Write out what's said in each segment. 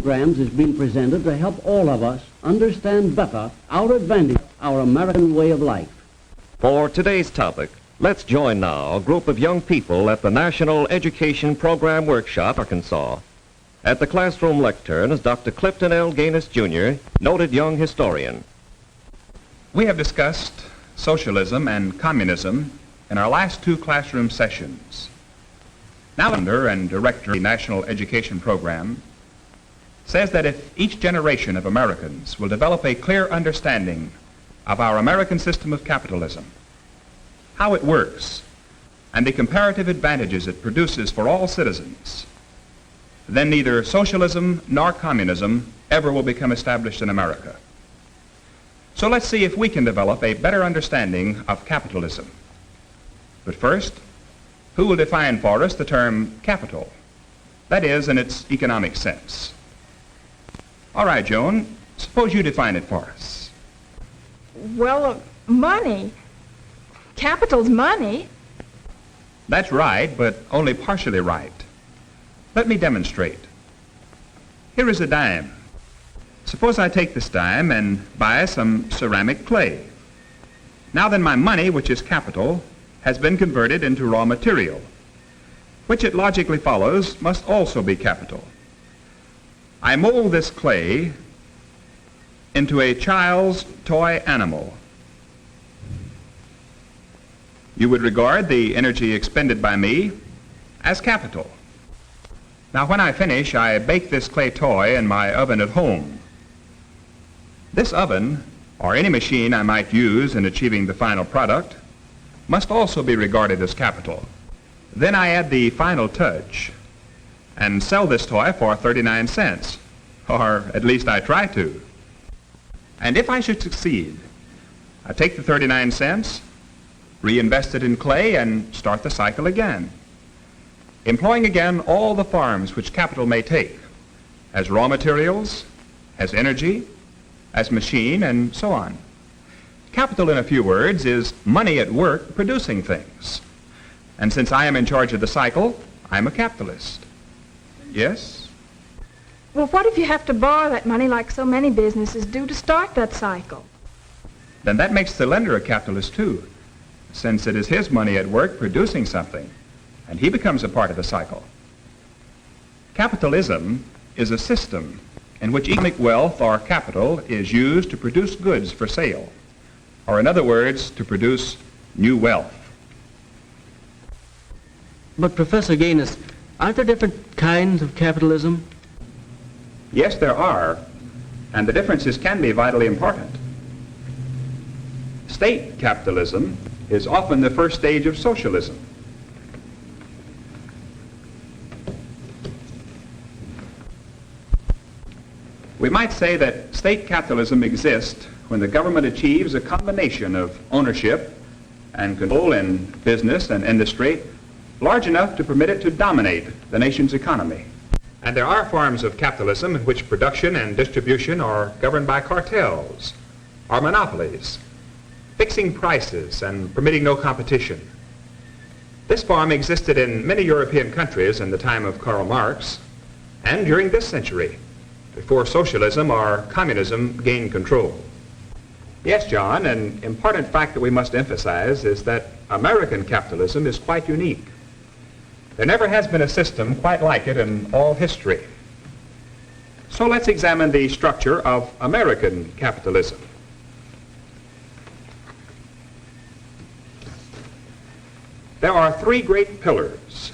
programs is being presented to help all of us understand better our advantage, our American way of life. For today's topic, let's join now a group of young people at the National Education Program Workshop, Arkansas. At the classroom lectern is Dr. Clifton L. Gaines, Jr., noted young historian. We have discussed socialism and communism in our last two classroom sessions. Now, founder and director of the National Education Program says that if each generation of Americans will develop a clear understanding of our American system of capitalism, how it works, and the comparative advantages it produces for all citizens, then neither socialism nor communism ever will become established in America. So let's see if we can develop a better understanding of capitalism. But first, who will define for us the term capital? That is, in its economic sense. All right, Joan, suppose you define it for us. Well, money. Capital's money. That's right, but only partially right. Let me demonstrate. Here is a dime. Suppose I take this dime and buy some ceramic clay. Now then, my money, which is capital, has been converted into raw material, which it logically follows must also be capital. I mold this clay into a child's toy animal. You would regard the energy expended by me as capital. Now, when I finish, I bake this clay toy in my oven at home. This oven, or any machine I might use in achieving the final product, must also be regarded as capital. Then I add the final touch and sell this toy for 39 cents, or at least I try to. And if I should succeed, I take the 39 cents, reinvest it in clay, and start the cycle again, employing again all the forms which capital may take, as raw materials, as energy, as machine, and so on. Capital, in a few words, is money at work producing things. And since I am in charge of the cycle, I'm a capitalist. Yes? Well, what if you have to borrow that money like so many businesses do to start that cycle? Then that makes the lender a capitalist too, since it is his money at work producing something, and he becomes a part of the cycle. Capitalism is a system in which economic wealth or capital is used to produce goods for sale, or in other words, to produce new wealth. But Professor Gaines, aren't there different kinds of capitalism? Yes, there are, and the differences can be vitally important. State capitalism is often the first stage of socialism. We might say that state capitalism exists when the government achieves a combination of ownership and control in business and industry large enough to permit it to dominate the nation's economy. And there are forms of capitalism in which production and distribution are governed by cartels or monopolies, fixing prices and permitting no competition. This form existed in many European countries in the time of Karl Marx and during this century, before socialism or communism gained control. Yes, John, an important fact that we must emphasize is that American capitalism is quite unique. There never has been a system quite like it in all history. So let's examine the structure of American capitalism. There are three great pillars.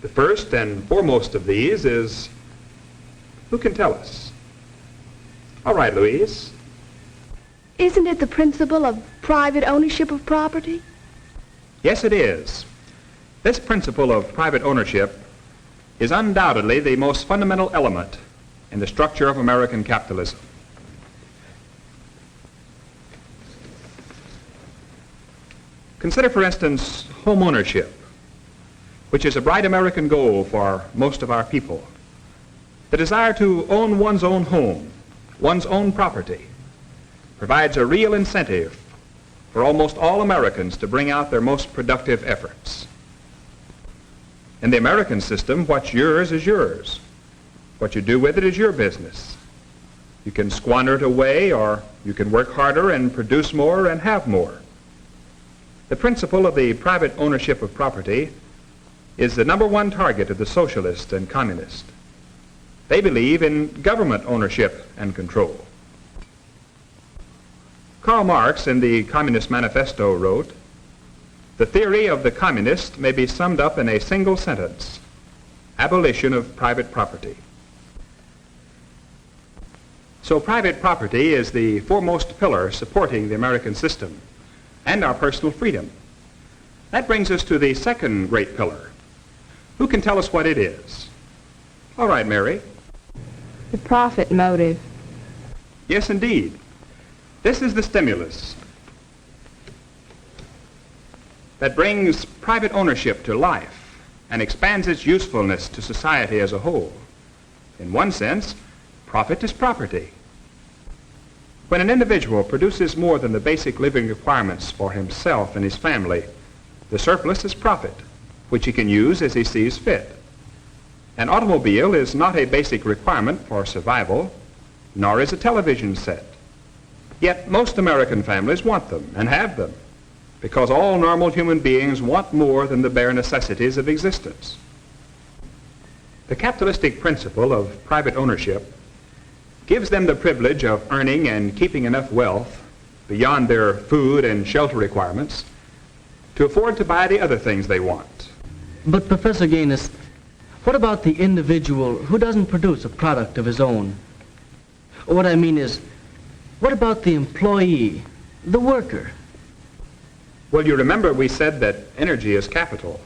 The first and foremost of these is, who can tell us? All right, Louise. Isn't it the principle of private ownership of property? Yes, it is. This principle of private ownership is undoubtedly the most fundamental element in the structure of American capitalism. Consider, for instance, home ownership, which is a bright American goal for most of our people. The desire to own one's own home, one's own property, provides a real incentive for almost all Americans to bring out their most productive efforts. In the American system, what's yours is yours. What you do with it is your business. You can squander it away, or you can work harder and produce more and have more. The principle of the private ownership of property is the number one target of the socialist and communist. They believe in government ownership and control. Karl Marx in the Communist Manifesto wrote, "The theory of the communist may be summed up in a single sentence: abolition of private property." So private property is the foremost pillar supporting the American system and our personal freedom. That brings us to the second great pillar. Who can tell us what it is? All right, Mary. The profit motive. Yes, indeed. This is the stimulus that brings private ownership to life and expands its usefulness to society as a whole. In one sense, profit is property. When an individual produces more than the basic living requirements for himself and his family, the surplus is profit, which he can use as he sees fit. An automobile is not a basic requirement for survival, nor is a television set. Yet most American families want them and have them, because all normal human beings want more than the bare necessities of existence. The capitalistic principle of private ownership gives them the privilege of earning and keeping enough wealth beyond their food and shelter requirements to afford to buy the other things they want. But Professor Gaines, what about the individual who doesn't produce a product of his own? What I mean is, what about the employee, the worker? Well, you remember we said that energy is capital.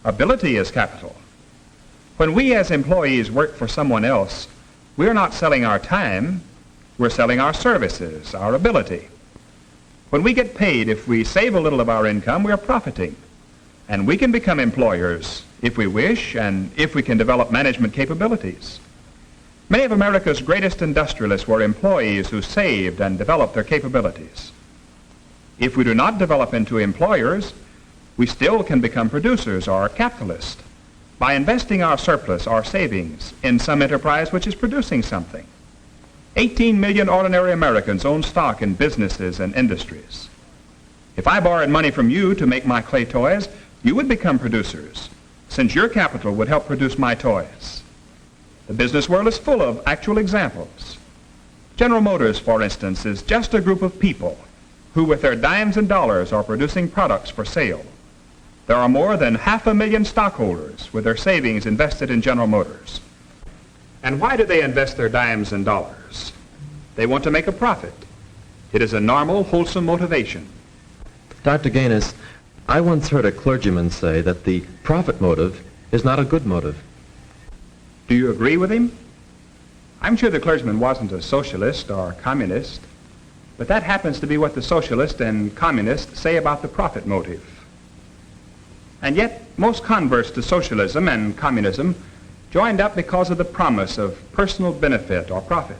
Ability is capital. When we as employees work for someone else, we're not selling our time, we're selling our services, our ability. When we get paid, if we save a little of our income, we're profiting. And we can become employers if we wish and if we can develop management capabilities. Many of America's greatest industrialists were employees who saved and developed their capabilities. If we do not develop into employers, we still can become producers or capitalists by investing our surplus, our savings, in some enterprise which is producing something. 18 million ordinary Americans own stock in businesses and industries. If I borrowed money from you to make my clay toys, you would become producers, since your capital would help produce my toys. The business world is full of actual examples. General Motors, for instance, is just a group of people who with their dimes and dollars are producing products for sale. There are more than 500,000 stockholders with their savings invested in General Motors. And why do they invest their dimes and dollars? They want to make a profit. It is a normal, wholesome motivation. Dr. Gaines, I once heard a clergyman say that the profit motive is not a good motive. Do you agree with him? I'm sure the clergyman wasn't a socialist or communist, but that happens to be what the socialists and communists say about the profit motive. And yet, most converts to socialism and communism joined up because of the promise of personal benefit or profit.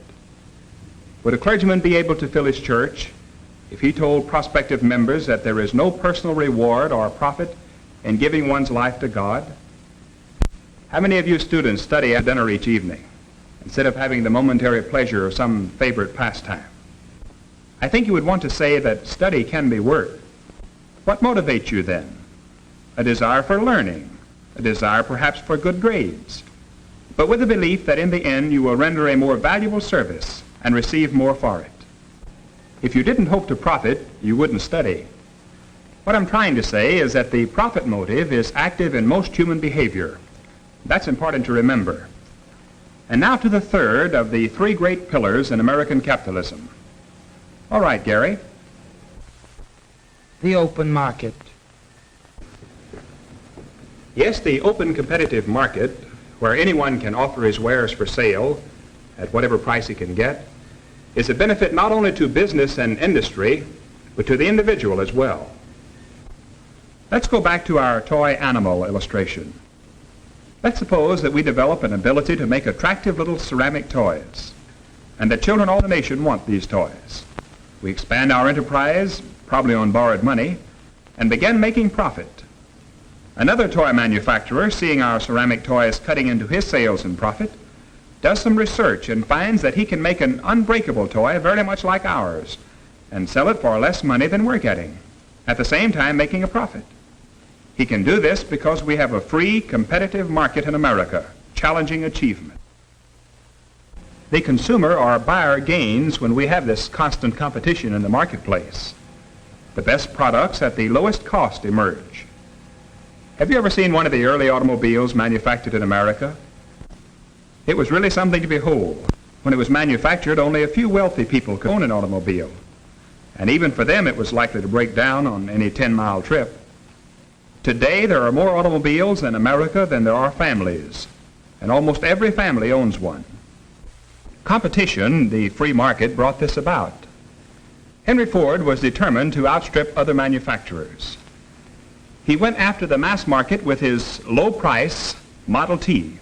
Would a clergyman be able to fill his church if he told prospective members that there is no personal reward or profit in giving one's life to God? How many of you students study at dinner each evening instead of having the momentary pleasure of some favorite pastime? I think you would want to say that study can be work. What motivates you then? A desire for learning, a desire perhaps for good grades, but with the belief that in the end you will render a more valuable service and receive more for it. If you didn't hope to profit, you wouldn't study. What I'm trying to say is that the profit motive is active in most human behavior. That's important to remember. And now to the third of the three great pillars in American capitalism. All right, Gary. The open market. Yes, the open competitive market, where anyone can offer his wares for sale at whatever price he can get, is a benefit not only to business and industry, but to the individual as well. Let's go back to our toy animal illustration. Let's suppose that we develop an ability to make attractive little ceramic toys, and that children all the nation want these toys. We expand our enterprise, probably on borrowed money, and begin making profit. Another toy manufacturer, seeing our ceramic toys cutting into his sales and profit, does some research and finds that he can make an unbreakable toy very much like ours and sell it for less money than we're getting, at the same time making a profit. He can do this because we have a free, competitive market in America, challenging achievement. The consumer or buyer gains when we have this constant competition in the marketplace. The best products at the lowest cost emerge. Have you ever seen one of the early automobiles manufactured in America? It was really something to behold. When it was manufactured, only a few wealthy people could own an automobile. And even for them, it was likely to break down on any 10-mile trip. Today, there are more automobiles in America than there are families, and almost every family owns one. Competition, the free market, brought this about. Henry Ford was determined to outstrip other manufacturers. He went after the mass market with his low-price Model T,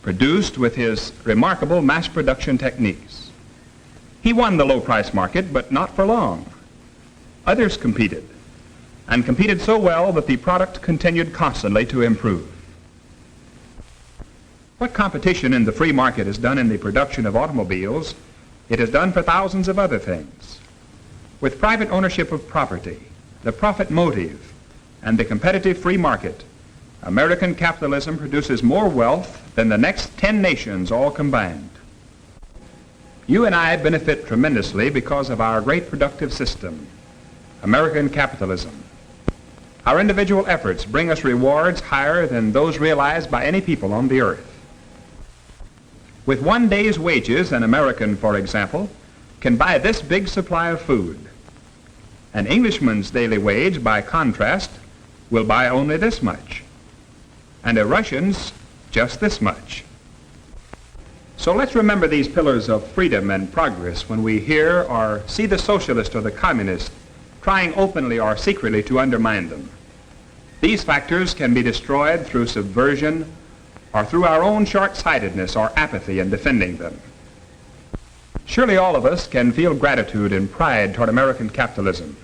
produced with his remarkable mass production techniques. He won the low-price market, but not for long. Others competed, and competed so well that the product continued constantly to improve. What competition in the free market has done in the production of automobiles, it has done for thousands of other things. With private ownership of property, the profit motive, and the competitive free market, American capitalism produces more wealth than the next 10 nations all combined. You and I benefit tremendously because of our great productive system, American capitalism. Our individual efforts bring us rewards higher than those realized by any people on the earth. With one day's wages, an American, for example, can buy this big supply of food. An Englishman's daily wage, by contrast, will buy only this much, and a Russian's just this much. So let's remember these pillars of freedom and progress when we hear or see the socialist or the communist trying openly or secretly to undermine them. These factors can be destroyed through subversion or through our own short-sightedness or apathy in defending them. Surely all of us can feel gratitude and pride toward American capitalism.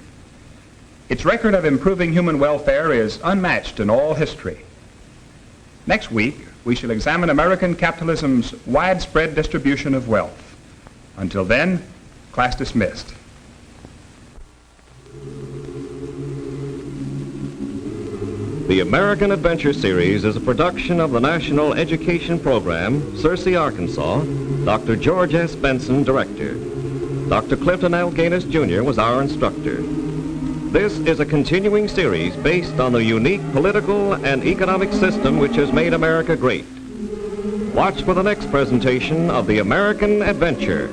Its record of improving human welfare is unmatched in all history. Next week, we shall examine American capitalism's widespread distribution of wealth. Until then, class dismissed. The American Adventure Series is a production of the National Education Program, Searcy, Arkansas. Dr. George S. Benson, director. Dr. Clifton L. Gaines, Jr. was our instructor. This is a continuing series based on the unique political and economic system which has made America great. Watch for the next presentation of The American Adventure.